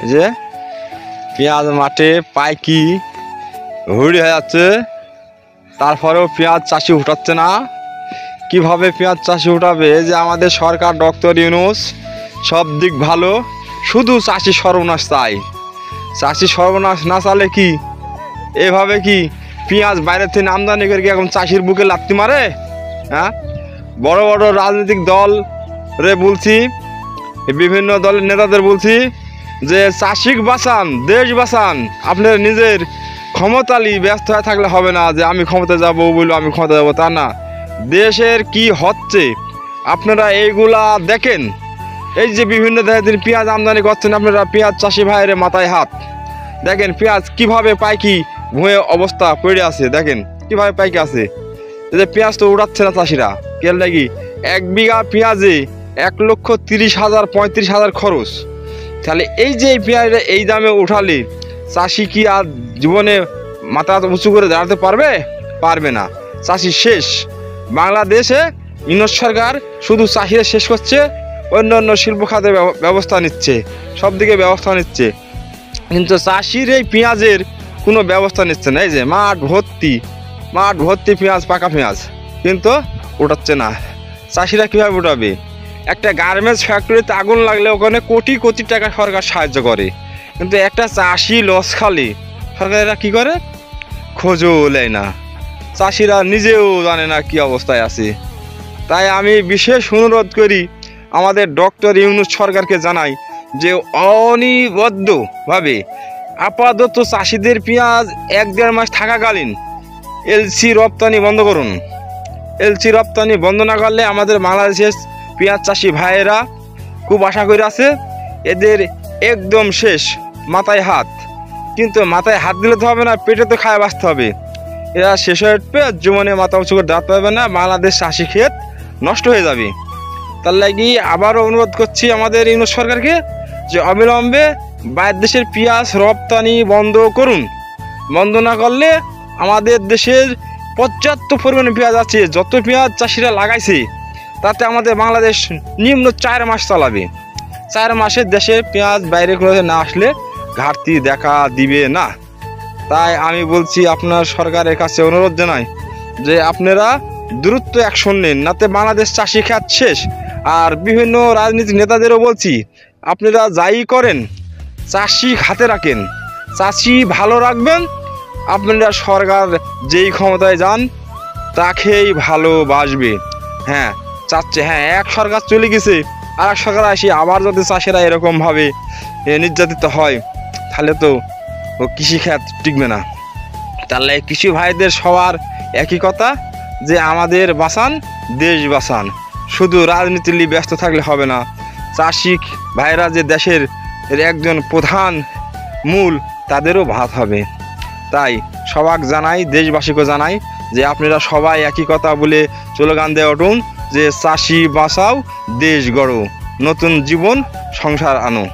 এই যে পেঁয়াজ মাঠে পাইকি হুড়ি হয়ে যাচ্ছে, তারপরেও পেঁয়াজ চাষি উঠাচ্ছে না। কিভাবে পেঁয়াজ চাষি উঠাবে? যে আমাদের সরকার ডক্টর ইউনূস সব দিক ভালো, শুধু চাষি সর্বনাশ চাই। চাষি সর্বনাশ না চালে কি এভাবে কি পেঁয়াজ বাইরে থেকে আমদানি করে কি এখন চাষির বুকে লাথি মারে? হ্যাঁ, বড় বড় রাজনৈতিক দল রে বলছি, বিভিন্ন দলের নেতাদের বলছি যে চাষিক বাঁচান, দেশ বাঁচান। আপনার নিজের ক্ষমতালি ব্যস্ত হয়ে থাকলে হবে না যে আমি ক্ষমতা যাব বলবো, আমি ক্ষমতা যাবো, তা না। দেশের কি হচ্ছে আপনারা এইগুলা দেখেন। এই যে বিভিন্ন দেশের পেঁয়াজ আমদানি করছেন আপনারা, পেঁয়াজ চাষি ভাইয়ের মাথায় হাত। দেখেন পেঁয়াজ কিভাবে পাইকি ভুঁয়ে অবস্থা পড়ে আছে, দেখেন কিভাবে পাইকি আছে। এই যে পেঁয়াজ তো উড়াচ্ছে না চাষিরা, কেন লাগি? 1 বিঘা পেঁয়াজে 1,30,000 35,000 খরচ। তাহলে এই যে পেঁয়াজটা এই দামে উঠালে চাষি কি আর জীবনে মাথা উঁচু করে দাঁড়াতে পারবে? পারবে না। চাষি শেষ। বাংলাদেশে ইউনূস সরকার শুধু চাষিরা শেষ করছে, অন্য অন্য শিল্প খাতে ব্যবস্থা নিচ্ছে, সব দিকে ব্যবস্থা নিচ্ছে, কিন্তু চাষির এই পেঁয়াজের কোনো ব্যবস্থা নিচ্ছে না। এই যে মাঠ ভর্তি পেঁয়াজ, পাকা পেঁয়াজ, কিন্তু উঠাচ্ছে না। চাষিরা কীভাবে উঠাবে? একটা গার্মেন্টস ফ্যাক্টরিতে আগুন লাগলে ওখানে কোটি কোটি টাকা সরকার সাহায্য করে, কিন্তু একটা চাষি লস খালি সরকারেরা কী করে? খোঁজও নেয় না। চাষিরা নিজেও জানে না কী অবস্থায় আছে। তাই আমি বিশেষ অনুরোধ করি আমাদের ডক্টর ইউনূস সরকারকে জানাই যে অনিবদ্ধভাবে আপাতত চাষিদের পেঁয়াজ 1-1.5 মাস থাকাকালীন এলসি রপ্তানি বন্ধ করুন। এলসি রপ্তানি বন্ধ না করলে আমাদের বাংলাদেশের পেঁয়াজ চাষি ভাইয়েরা খুব আশা করে আছে, এদের একদম শেষ, মাথায় হাত। কিন্তু মাথায় হাত দিলে তো হবে না, পেটে তো খায় বাঁচতে হবে। এরা শেষ হয়ে উঠবে, জীবনে মাথা উঁচু করে দাঁড়াতে পারবে না, বাংলাদেশ চাষি ক্ষেত নষ্ট হয়ে যাবে। তার লাগি আবারও অনুরোধ করছি আমাদের ইউনূস সরকারকে যে অবিলম্বে বাইরের দেশের পেঁয়াজ রপ্তানি বন্ধ করুন। বন্ধ না করলে আমাদের দেশের পর্যাপ্ত পরিমাণে পেঁয়াজ আছে, যত পেঁয়াজ চাষিরা লাগাইছে তাতে আমাদের বাংলাদেশ নিম্ন 4 মাস চালাবে। 4 মাসে দেশের পেঁয়াজ বাইরে করে না আসলে ঘাটতি দেখা দিবে না। তাই আমি বলছি আপনার সরকারের কাছে অনুরোধ জানাই যে আপনারা দ্রুত অ্যাকশন নিন, নাতে বাংলাদেশ চাষি খাত শেষ। আর বিভিন্ন রাজনীতিক নেতাদেরও বলছি আপনারা যাই করেন চাষি হাতে রাখেন, চাষি ভালো রাখবেন। আপনারা সরকার যেই ক্ষমতায় যান তাকেই ভালোবাসবে। হ্যাঁ চাচ্ছে, হ্যাঁ এক সরকার চলে গেছে আর এক সরকার আসি, আবার যদি চাষিরা এরকমভাবে নির্যাতিত হয় তাহলে তো কৃষিখাত টিকবে না। তাহলে কৃষি ভাইদের সবার একই কথা যে আমাদের বাঁচান, দেশ বাঁচান। শুধু রাজনীতি নিয়ে ব্যস্ত থাকলে হবে না। চাষি ভাইরা যে দেশের একজন প্রধান মূল, তাদেরও ভাত হবে। তাই সবাক জানাই, দেশবাসীকে জানাই যে আপনারা সবাই একই কথা বলে স্লোগান দিয়ে উঠুন যে চাষি বাঁচাও, দেশ গড়ো, নতুন জীবন সংসার আনো।